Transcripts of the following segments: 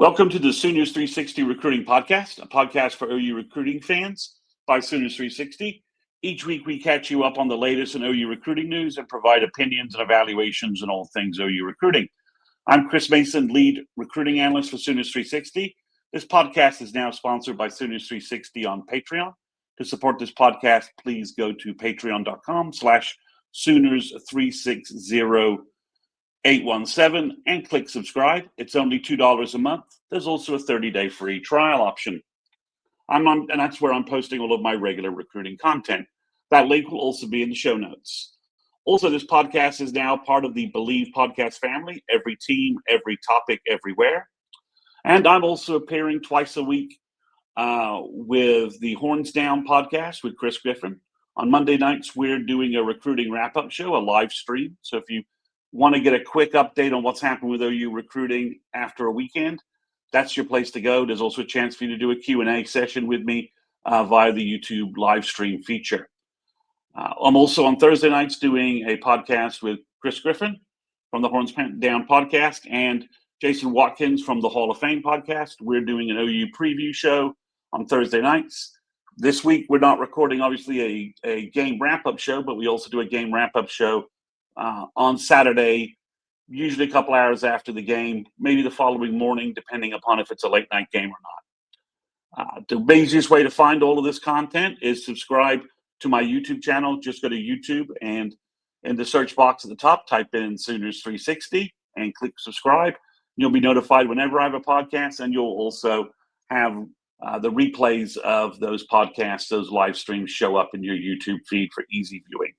Welcome to the Sooners 360 Recruiting Podcast, a podcast for OU recruiting fans by Sooners 360. Each week we catch you up on the latest in OU recruiting news and provide opinions and evaluations on all things OU recruiting. I'm Chris Mason, lead recruiting analyst for Sooners 360. This podcast is now sponsored by Sooners 360 on Patreon. To support this podcast, please go to patreon.com/Sooners360817 and click subscribe. It's only $2 a month. There's also a 30-day free trial option. And that's where I'm posting all of my regular recruiting content. That link will also be in the show notes. Also, this podcast is now part of the Believe podcast family. Every team, every topic, everywhere. And I'm also appearing twice a week with the Horns Down podcast with Chris Griffin. On Monday nights, we're doing a recruiting wrap-up show, a live stream. So if you want to get a quick update on what's happened with OU recruiting after a weekend, that's your place to go. There's also a chance for you to do a Q&A session with me via the YouTube live stream feature. I'm also on Thursday nights doing a podcast with Chris Griffin from the Horns Down podcast and Jason Watkins from the Hall of Fame podcast. We're doing an OU preview show on Thursday nights. This week, we're not recording, obviously, a game wrap-up show, but we also do a game wrap-up show on Saturday, usually a couple hours after the game, maybe the following morning, depending upon if it's a late-night game or not. The easiest way to find all of this content is subscribe to my YouTube channel. Just go to YouTube and in the search box at the top, type in Sooners 360 and click subscribe. You'll be notified whenever I have a podcast, and you'll also have the replays of those podcasts, those live streams show up in your YouTube feed for easy viewing.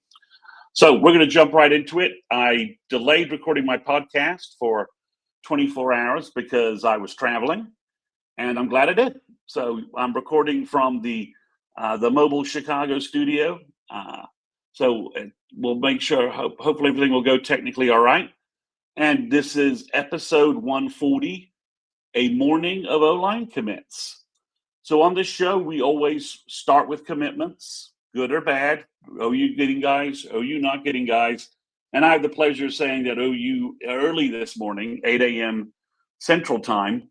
So we're going to jump right into it. I delayed recording my podcast for 24 hours because I was traveling, and I'm glad I did. So I'm recording from the mobile Chicago studio. So we'll make sure, hopefully everything will go technically all right. And this is episode 140, a morning of O-line commits. So on this show, we always start with commitments, good or bad, OU getting guys, OU not getting guys. And I have the pleasure of saying that OU early this morning, 8 a.m. Central Time,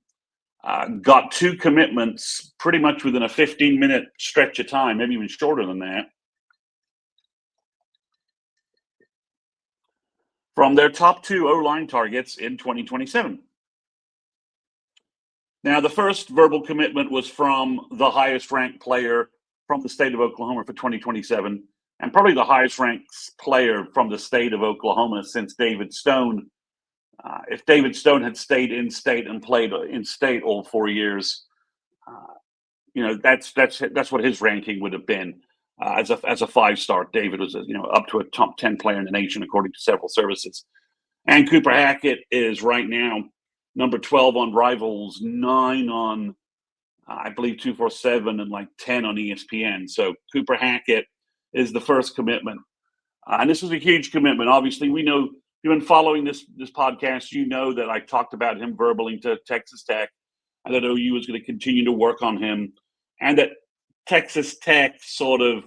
got two commitments pretty much within a 15-minute stretch of time, maybe even shorter than that, from their top two O-line targets in 2027. Now, the first verbal commitment was from the highest-ranked player from the state of Oklahoma for 2027, and probably the highest-ranked player from the state of Oklahoma since David Stone. If David Stone had stayed in state and played in state all 4 years, that's what his ranking would have been as a five-star. David was up to a top 10 player in the nation according to several services, and Cooper Hackett is right now number 12 on Rivals, 9 on, I believe, 247, and like 10 on ESPN. So Cooper Hackett is the first commitment. And this is a huge commitment. Obviously, we know, you've been following this podcast, you know that I talked about him verbally to Texas Tech, and that OU is going to continue to work on him, and that Texas Tech sort of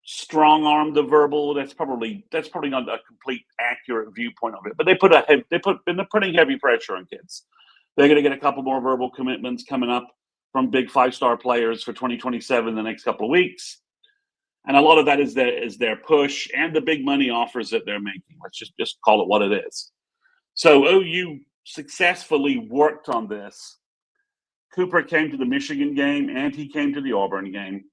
strong-armed the verbal. That's probably not a complete accurate viewpoint of it, but they're putting heavy pressure on kids. They're going to get a couple more verbal commitments coming up from big five-star players for 2027 in the next couple of weeks, and a lot of that is their push and the big money offers that they're making. Let's just call it what it is. So OU successfully worked on this. Cooper came to the Michigan game and he came to the Auburn game.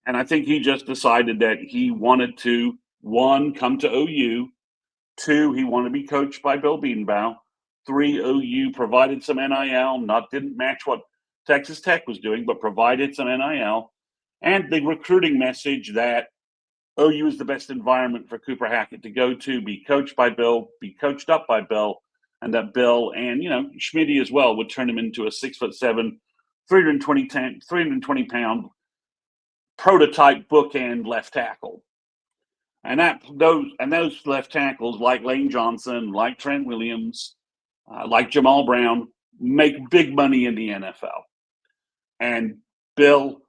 And I think he just decided that he wanted to, one, come to OU. Two, he wanted to be coached by Bill Bedenbaugh. Three, OU provided some NIL, didn't match what Texas Tech was doing, but provided some NIL. And the recruiting message that OU is the best environment for Cooper Hackett to go to, be coached by Bill, be coached up by Bill, and that Bill and, Schmitty as well would turn him into a 6'7", 320-pound prototype bookend left tackle. And those left tackles, like Lane Johnson, like Trent Williams, like Jamal Brown, make big money in the NFL. And Bill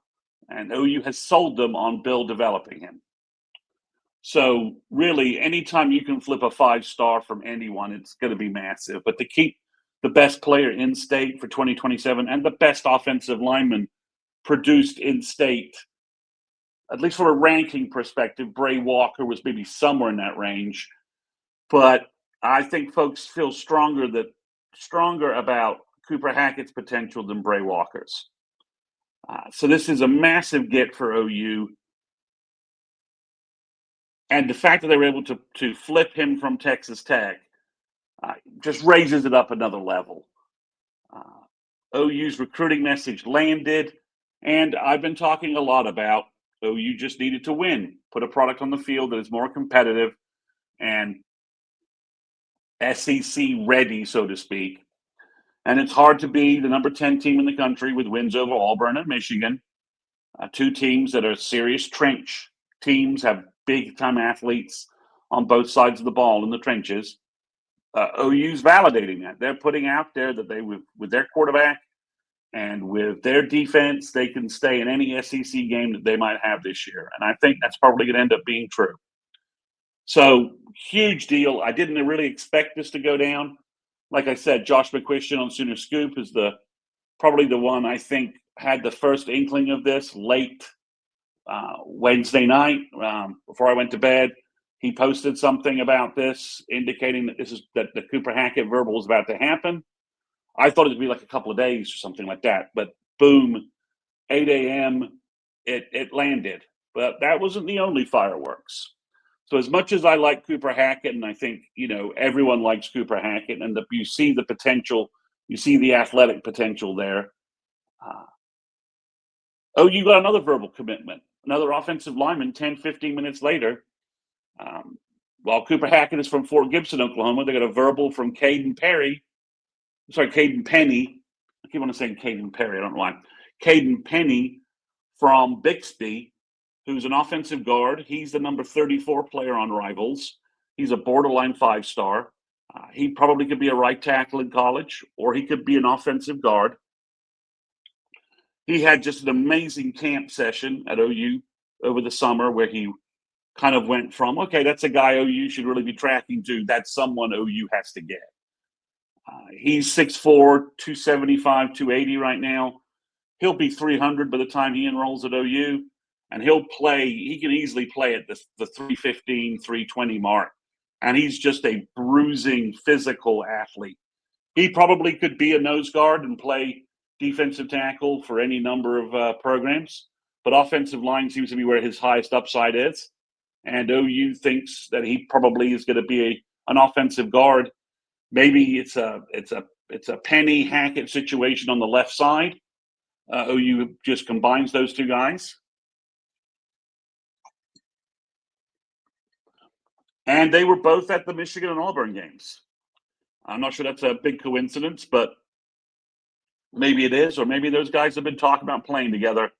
and OU has sold them on Bill developing him. So really, anytime you can flip a five-star from anyone, it's going to be massive. But to keep the best player in state for 2027 and the best offensive lineman produced in state. At least from a ranking perspective, Bray Walker was maybe somewhere in that range. But I think folks feel stronger about Cooper Hackett's potential than Bray Walker's. So this is a massive get for OU. And the fact that they were able to flip him from Texas Tech just raises it up another level. OU's recruiting message landed, and I've been talking a lot about OU just needed to win, put a product on the field that is more competitive and SEC ready, so to speak. And it's hard to be the number 10 team in the country with wins over Auburn and Michigan, two teams that are serious trench teams, have big-time athletes on both sides of the ball in the trenches. OU's validating that. They're putting out there that they, with their quarterback and with their defense, they can stay in any SEC game that they might have this year. And I think that's probably going to end up being true. So, huge deal. I didn't really expect this to go down. Like I said, Josh McCuistion on Sooner Scoop is probably the one I think had the first inkling of this late Wednesday night before I went to bed. He posted something about this, indicating that the Cooper Hackett verbal was about to happen. I thought it'd be like a couple of days or something like that, but boom, 8 a.m. it landed. But that wasn't the only fireworks. So as much as I like Cooper Hackett, and I think everyone likes Cooper Hackett, and you see the potential, you see the athletic potential there. You got another verbal commitment, another offensive lineman 10, 15 minutes later. While Cooper Hackett is from Fort Gibson, Oklahoma, they got a verbal from Caden Penny. I keep on saying Caden Perry, I don't know why. Caden Penny from Bixby, who's an offensive guard. He's the number 34 player on Rivals. He's a borderline 5-star. He probably could be a right tackle in college, or he could be an offensive guard. He had just an amazing camp session at OU over the summer where he kind of went from, okay, that's a guy OU should really be tracking, to that's someone OU has to get. He's 6'4", 275, 280 right now. He'll be 300 by the time he enrolls at OU, and he can easily play at the 315, 320 mark. And he's just a bruising, physical athlete. He probably could be a nose guard and play defensive tackle for any number of programs, but offensive line seems to be where his highest upside is. And OU thinks that he probably is going to be an offensive guard. Maybe it's a Penny Hackett situation on the left side. OU just combines those two guys. And they were both at the Michigan and Auburn games. I'm not sure that's a big coincidence, but maybe it is, or maybe those guys have been talking about playing together.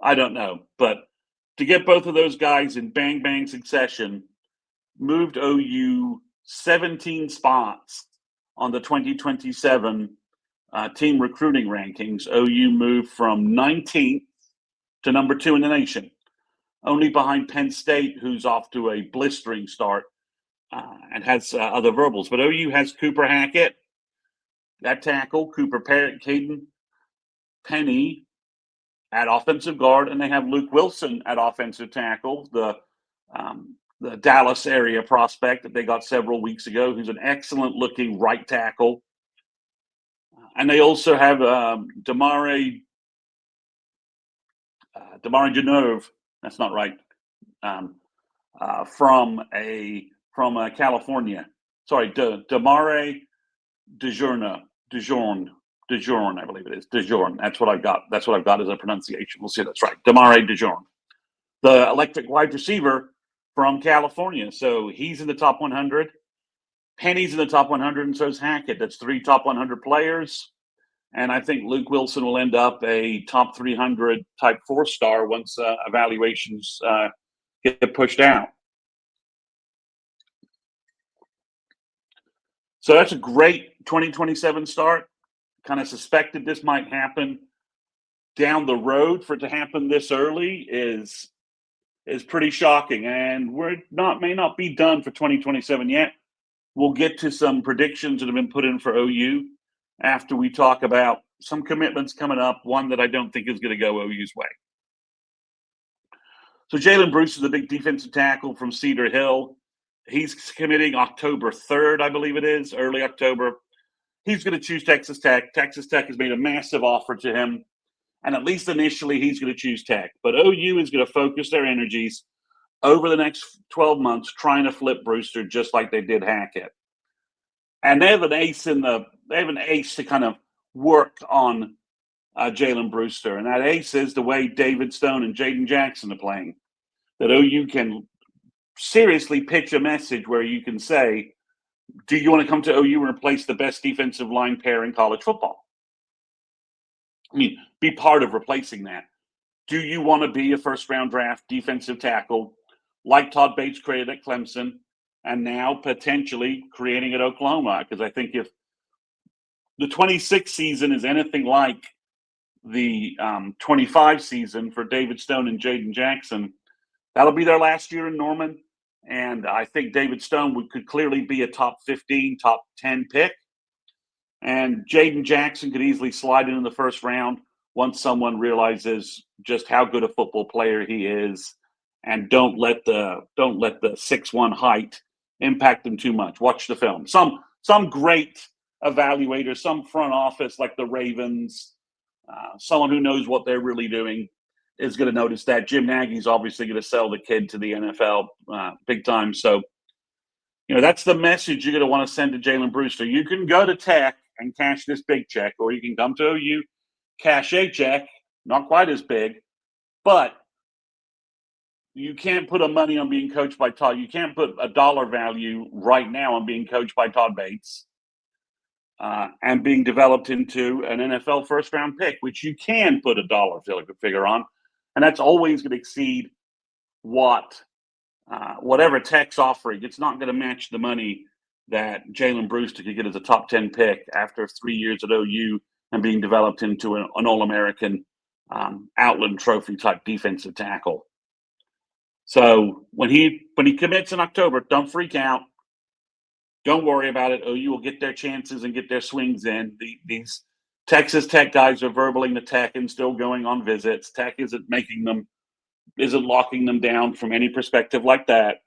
I don't know. But to get both of those guys in bang succession moved OU 17 spots on the 2027 team recruiting rankings. OU moved from 19th to number 2 in the nation, only behind Penn State, who's off to a blistering start and has other verbals. But OU has Cooper Hackett at tackle, Caden Penny at offensive guard, and they have Luke Wilson at offensive tackle, the Dallas area prospect that they got several weeks ago, who's an excellent-looking right tackle. And they also have Damare Genove. That's not right. From California. Sorry, Damare DeJourn, I believe it is. DeJourn. That's what I've got. That's what I've got as a pronunciation. We'll see if that's right. Damare DeJourn, the electric wide receiver from California. So he's in the top 100. Penny's in the top 100, and so is Hackett. That's 3 top 100 players. And I think Luke Wilson will end up a top 300 type 4-star once evaluations get pushed out. So that's a great 2027 start. Kind of suspected this might happen down the road. For it to happen this early is pretty shocking. And may not be done for 2027 yet. We'll get to some predictions that have been put in for OU after we talk about some commitments coming up, one that I don't think is going to go OU's way. So Jalen Bruce is a big defensive tackle from Cedar Hill. He's committing October 3rd, I believe it is, early October. He's going to choose Texas Tech. Texas Tech has made a massive offer to him, and at least initially he's going to choose Tech. But OU is going to focus their energies over the next 12 months trying to flip Brewster just like they did Hackett. And they have an ace to kind of work on Jalen Brewster, and that ace is the way David Stone and Jaden Jackson are playing. That OU can seriously pitch a message where you can say, do you want to come to OU and replace the best defensive line pair in college football? I mean, be part of replacing that. Do you want to be a first-round draft defensive tackle like Todd Bates created at Clemson and now potentially creating at Oklahoma? Because I think if the 26 season is anything like the 25 season for David Stone and Jaden Jackson, that'll be their last year in Norman. And I think David Stone could clearly be a top 15, top 10 pick. And Jaden Jackson could easily slide into the first round once someone realizes just how good a football player he is, and don't let the 6'1" height impact him too much. Watch the film. Some great evaluator, some front office like the Ravens, someone who knows what they're really doing is going to notice that. Jim Nagy's obviously going to sell the kid to the NFL big time. So, that's the message you're going to want to send to Jalen Brewster. You can go to Tech and cash this big check, or you can come to OU, cash a check, not quite as big, but you can't put a money on being coached by Todd. You can't put a dollar value right now on being coached by Todd Bates and being developed into an NFL first-round pick, which you can put a dollar figure on, and that's always going to exceed whatever Tech's offering. It's not going to match the money that Jalen Brewster could get as a top 10 pick after 3 years at OU and being developed into an All-American Outland Trophy type defensive tackle. So when he commits in October, don't freak out. Don't worry about it. OU will get their chances and get their swings in. These Texas Tech guys are verbaling the Tech and still going on visits. Tech isn't locking them down from any perspective like that.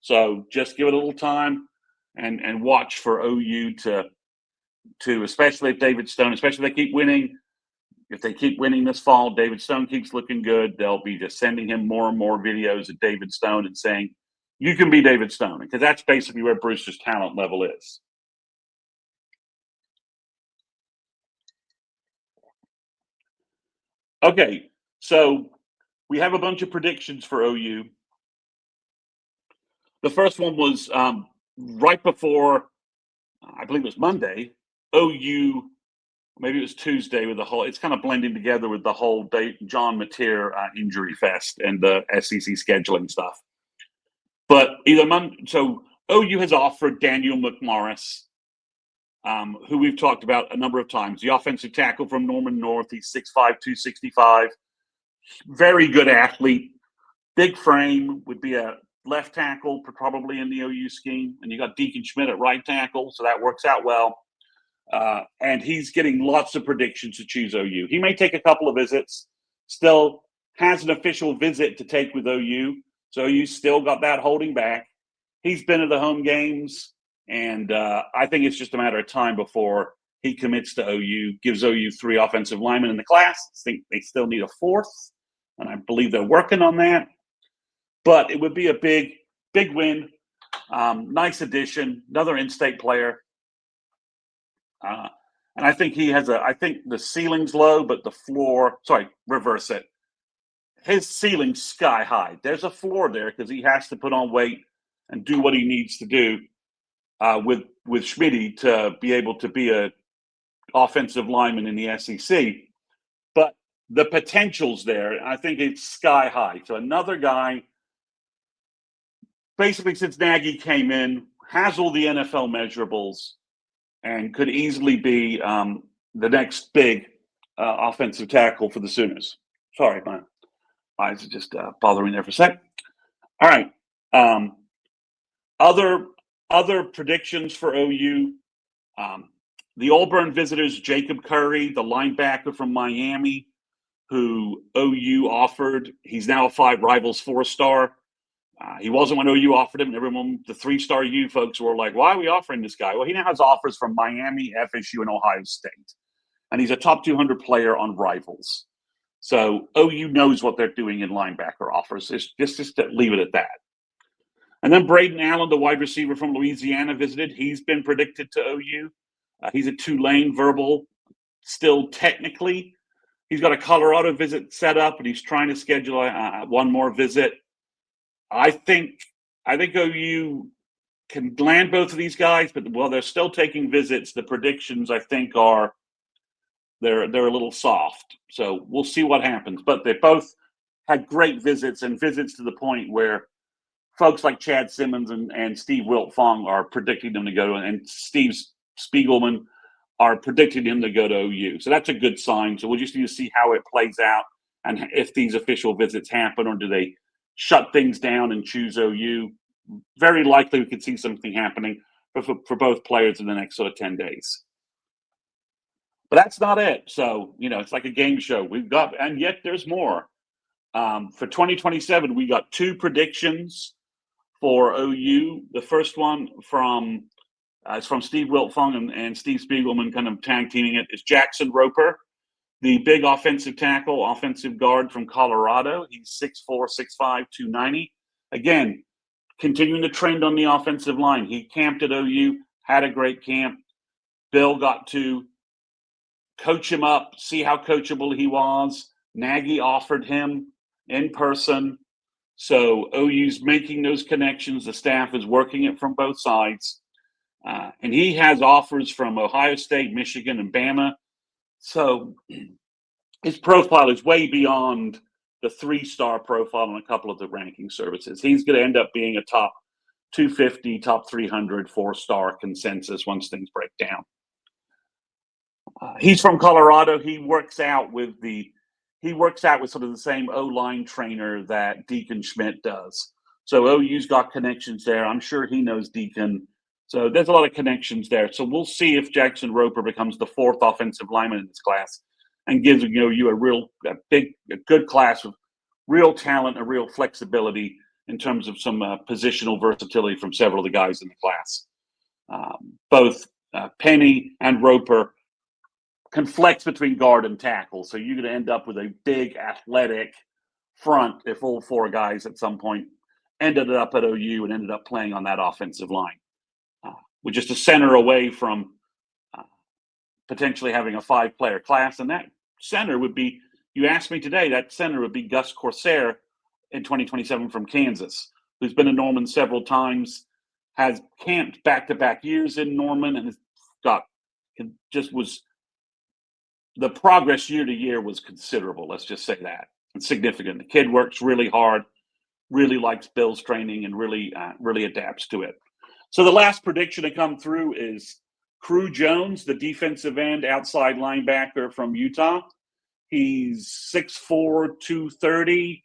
So just give it a little time and watch for OU to especially if David Stone, especially if they keep winning. If they keep winning this fall, David Stone keeps looking good, they'll be just sending him more and more videos of David Stone and saying, you can be David Stone, because that's basically where Brewster's talent level is. Okay, so we have a bunch of predictions for OU. The first one was right before, I believe it was Monday, OU, maybe it was Tuesday with it's kind of blending together with the whole John Mateer injury fest and the SEC scheduling stuff. But so OU has offered Daniel McMorris, who we've talked about a number of times, the offensive tackle from Norman North. He's 6'5", 265, very good athlete, big frame, would be a left tackle probably in the OU scheme. And you got Deacon Schmidt at right tackle, so that works out well. And he's getting lots of predictions to choose OU. He may take a couple of visits, still has an official visit to take with OU. So OU still got that holding back. He's been to the home games, and I think it's just a matter of time before he commits to OU, gives OU 3 offensive linemen in the class. I think they still need a 4th, and I believe they're working on that. But it would be a big win. Nice addition, another in-state player. And I think I think the ceiling's low, but the floor, reverse it. His ceiling's sky high. There's a floor there because he has to put on weight and do what he needs to do with Schmitty to be able to be a offensive lineman in the SEC. But the potential's there. I think it's sky high. So another guy, basically since Nagy came in, has all the NFL measurables, and could easily be the next big offensive tackle for the Sooners. Sorry, my eyes are just bothering there for a sec. All right. Other predictions for OU. The Auburn visitors, Jacob Curry, the linebacker from Miami, who OU offered. He's now a 5 Rivals 4-star. He wasn't when OU offered him. Everyone, the 3-star U folks were like, why are we offering this guy? Well, he now has offers from Miami, FSU, and Ohio State. And he's a top 200 player on Rivals. So OU knows what they're doing in linebacker offers. It's just to leave it at that. And then Braden Allen, the wide receiver from Louisiana, visited. He's been predicted to OU. He's a Tulane verbal still technically. He's got a Colorado visit set up, and he's trying to schedule one more visit. I think OU can land both of these guys, but while they're still taking visits, the predictions I think are they're a little soft. So we'll see what happens. But they both had great visits, and visits to the point where folks like Chad Simmons and Steve Wiltfong are predicting them to go, and Steve Spiegelman are predicting him to go to OU. So that's a good sign. So we'll just need to see how it plays out and if these official visits happen, or do they shut things down and choose OU. Very likely we could see something happening for both players in the next sort of 10 days. But that's not it. So, it's like a game show. And yet there's more. For 2027, we got 2 predictions for OU. The first one it's from Steve Wiltfong and Steve Spiegelman kind of tag teaming it. Is Jackson Roper, the big offensive tackle, offensive guard from Colorado. He's 6'4", 6'5", 290. Again, continuing the trend on the offensive line. He camped at OU, had a great camp. Bill got to coach him up, see how coachable he was. Nagy offered him in person. So OU's making those connections. The staff is working it from both sides. And he has offers from Ohio State, Michigan, and Bama. So his profile is way beyond the 3-star profile on a couple of the ranking services. He's going to end up being a top 250, top 300, 4-star consensus once things break down. He's from Colorado. He works out with sort of the same O-line trainer that Deacon Schmidt does. So OU's got connections there. I'm sure he knows Deacon. So there's a lot of connections there. So we'll see if Jackson Roper becomes the 4th offensive lineman in this class and gives you a good class with real talent and real flexibility in terms of some positional versatility from several of the guys in the class. Both Penny and Roper can flex between guard and tackle. So you're going to end up with a big athletic front if all 4 guys at some point ended up at OU and ended up playing on that offensive line. We're just a center away from potentially having a 5-player class. And that center would be, you asked me today, that center would be Gus Corsair in 2027 from Kansas, who's been in Norman several times, has camped back-to-back years in Norman, and the progress year to year was considerable. Let's just say that. It's significant. The kid works really hard, really likes Bill's training, and really adapts to it. So the last prediction to come through is Crew Jones, the defensive end outside linebacker from Utah. He's 6'4", 230,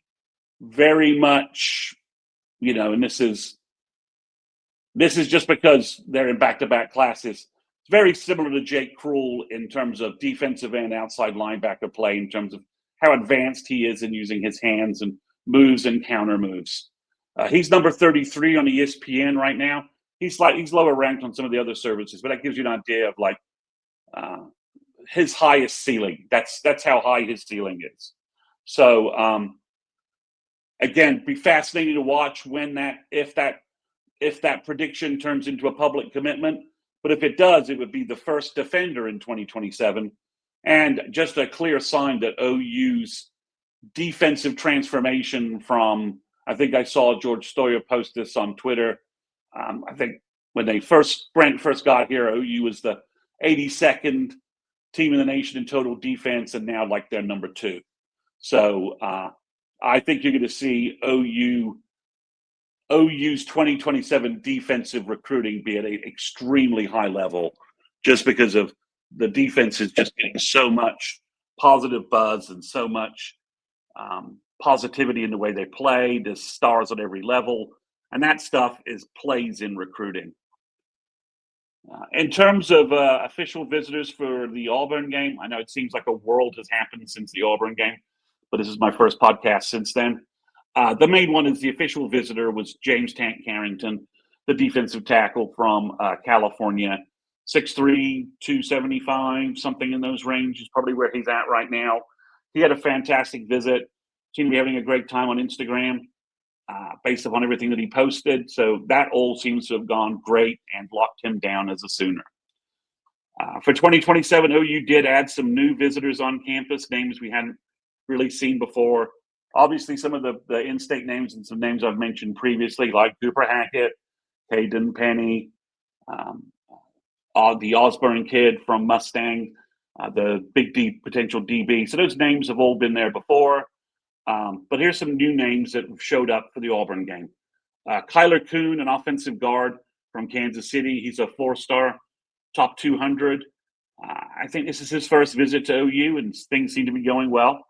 very much, and this is just because they're in back-to-back classes. It's very similar to Jake Krull in terms of defensive end outside linebacker play, in terms of how advanced he is in using his hands and moves and counter moves. He's number 33 on ESPN right now. He's lower ranked on some of the other services, but that gives you an idea of his highest ceiling. That's how high his ceiling is. So again, be fascinating to watch if that prediction turns into a public commitment. But if it does, it would be the first defender in 2027, and just a clear sign that OU's defensive transformation from, I think I saw George Stoyer post this on Twitter. I think when Brent first got here, OU was the 82nd team in the nation in total defense, and now they're number 2. So I think you're going to see OU's 2027 defensive recruiting be at an extremely high level, just because of the defense is just getting so much positive buzz and so much positivity in the way they play. There's stars at every level. And that stuff plays in recruiting. In terms of official visitors for the Auburn game, I know it seems like a world has happened since the Auburn game, but this is my first podcast since then. The main one is the official visitor was James Tank Carrington, the defensive tackle from California. 6'3", 275, something in those ranges, probably where he's at right now. He had a fantastic visit. Seemed to be having a great time on Instagram based upon everything that he posted. So that all seems to have gone great and locked him down as a Sooner. For 2027, OU did add some new visitors on campus, names we hadn't really seen before. Obviously, some of the in-state names and some names I've mentioned previously, like Cooper Hackett, Caden Penny, the Osborne kid from Mustang, the big D potential DB. So those names have all been there before. But here's some new names that showed up for the Auburn game. Kyler Kuhn, an offensive guard from Kansas City. He's a 4-star, top 200. I think this is his first visit to OU, and things seem to be going well.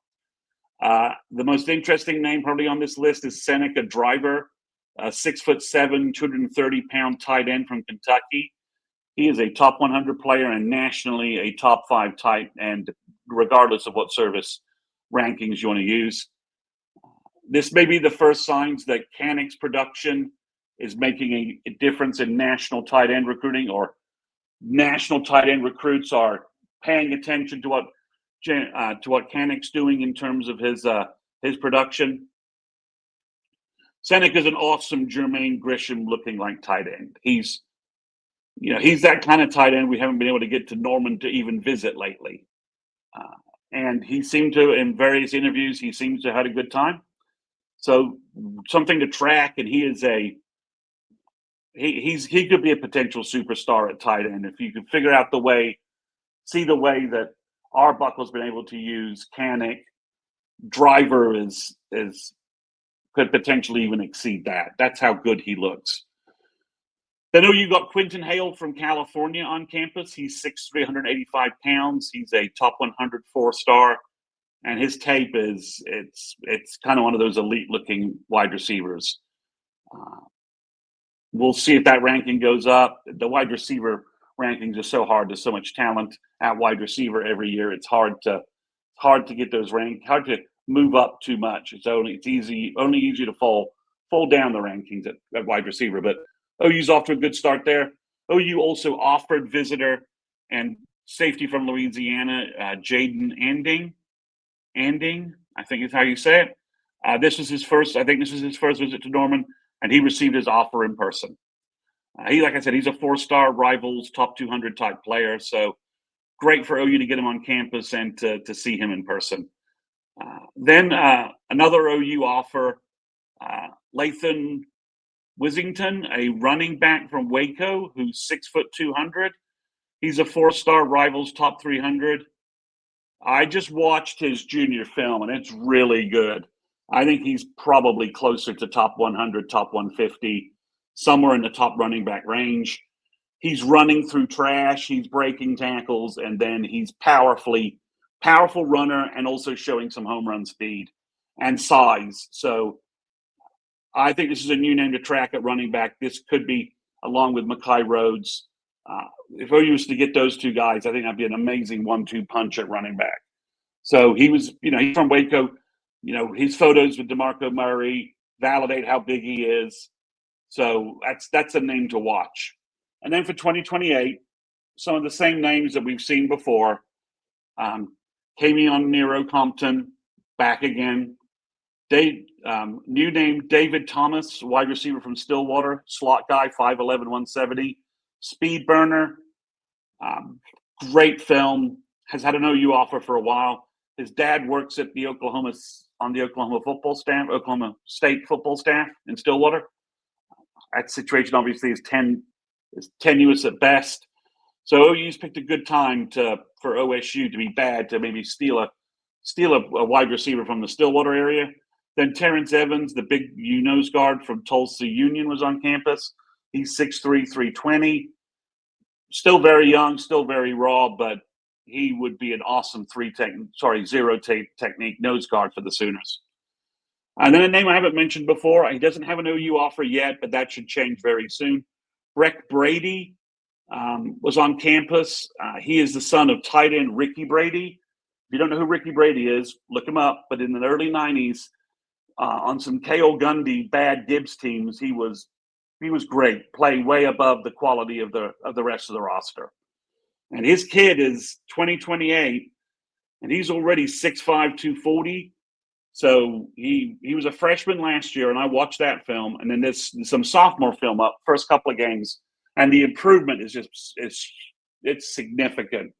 The most interesting name probably on this list is Seneca Driver, a 6'7", 230-pound tight end from Kentucky. He is a top 100 player and nationally a top 5 tight end, regardless of what service rankings you want to use. This may be the first signs that Canic's production is making a difference in national tight end recruiting, or national tight end recruits are paying attention to what Canic's doing in terms of his production. Seneca's an awesome Jermaine Grisham looking like tight end. He's that kind of tight end we haven't been able to get to Norman to even visit lately. And he seemed to, in various interviews, he seems to have had a good time. So something to track, and he could be a potential superstar at tight end if you could figure out see the way that Arbuckle's been able to use Canic. Driver could potentially even exceed that. That's how good he looks. Then you got Quentin Hale from California on campus. He's 6'3", 185 pounds. He's a top 100 4-star. And his tape it's kind of one of those elite looking wide receivers. We'll see if that ranking goes up. The wide receiver rankings are so hard. There's so much talent at wide receiver every year. It's hard to get those hard to move up too much. It's only easy to fall down the rankings at wide receiver. But OU's off to a good start there. OU also offered visitor and safety from Louisiana, Jaden Anding, I think is how you say it. This was his first visit to Norman, and he received his offer in person. Like I said, he's a 4-star Rivals top 200 type player. So great for OU to get him on campus and to see him in person. Then another OU offer, Lathan Wissington, a running back from Waco, who's 6'200". He's a 4-star Rivals top 300. I just watched his junior film, and it's really good. I think he's probably closer to top 100, top 150, somewhere in the top running back range. He's running through trash. He's breaking tackles, and then he's powerful runner, and also showing some home run speed and size. So I think this is a new name to track at running back. This could be, along with Mekhi Rhodes. If OU was to get those two guys, I think that'd be an amazing 1-2 punch at running back. So he's from Waco. His photos with DeMarco Murray validate how big he is. So that's a name to watch. And then for 2028, some of the same names that we've seen before. Camion Nero Compton, back again. New name, David Thomas, wide receiver from Stillwater, slot guy, 5'11", 170. Speed burner, great film, has had an OU offer for a while. His dad works at the Oklahoma State football staff in Stillwater. That situation obviously is tenuous at best. So OU's picked a good time for OSU to be bad, to maybe steal a wide receiver from the Stillwater area. Then Terrence Evans, the big nose guard from Tulsa Union, was on campus. He's 6'3", 320. Still very young, still very raw, but he would be an awesome zero technique nose guard for the Sooners. And then a name I haven't mentioned before. He doesn't have an OU offer yet, but that should change very soon. Breck Brady, was on campus. He is the son of tight end Ricky Brady. If you don't know who Ricky Brady is, look him up. But in the early 90s, on some K.O. Gundy bad Gibbs teams, he was great, playing way above the quality of the rest of the roster. And his kid is 28, and he's already 6'5", 240. So he was a freshman last year, and I watched that film, and then there's some sophomore film up first couple of games, and the improvement is just it's significant.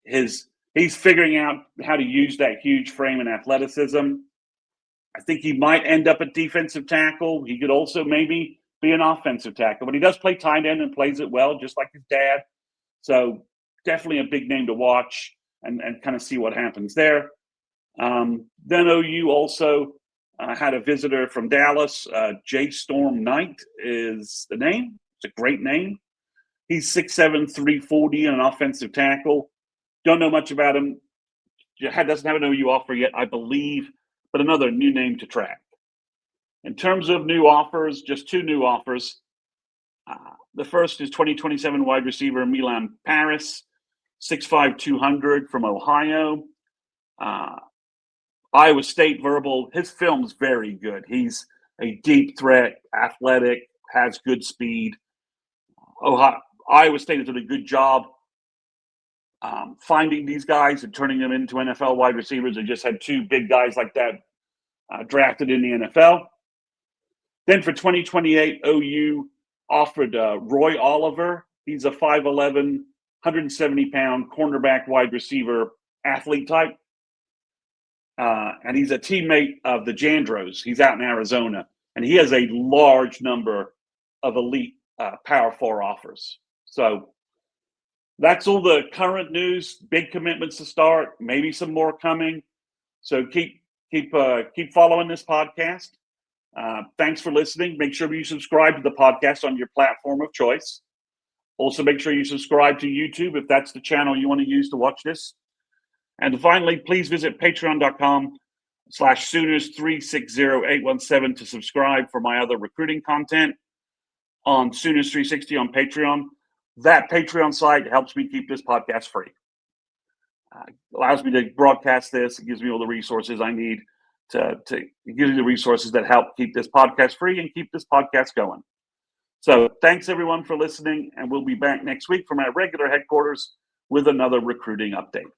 He's figuring out how to use that huge frame and athleticism. I think he might end up at defensive tackle. He could also maybe be an offensive tackle, but he does play tight end and plays it well, just like his dad. So definitely a big name to watch and kind of see what happens there. Then OU also had a visitor from Dallas. J. Storm Knight is the name. It's a great name. He's 6'7", 340 and an offensive tackle. Don't know much about him. Doesn't have an OU offer yet, I believe, but another new name to track. In terms of new offers, just two new offers. The first is 2027 wide receiver Milan Paris, 6'5", 200 from Ohio. Iowa State verbal. His film's very good. He's a deep threat, athletic, has good speed. Iowa State has done a good job finding these guys and turning them into NFL wide receivers. They just had two big guys like that drafted in the NFL. Then for 2028, OU offered Roy Oliver. He's a 5'11", 170-pound cornerback wide receiver athlete type. And he's a teammate of the Jandros. He's out in Arizona. And he has a large number of elite Power 4 offers. So that's all the current news. Big commitments to start. Maybe some more coming. So keep following this podcast. Thanks for listening. Make sure you subscribe to the podcast on your platform of choice. Also, make sure you subscribe to YouTube if that's the channel you want to use to watch this. And finally, please visit patreon.com/Sooners360817 to subscribe for my other recruiting content on Sooners 360 on Patreon. That Patreon site helps me keep this podcast free. Allows me to broadcast this. It gives me all the resources I need to give you the resources that help keep this podcast free and keep this podcast going. So thanks everyone for listening, and we'll be back next week from our regular headquarters with another recruiting update.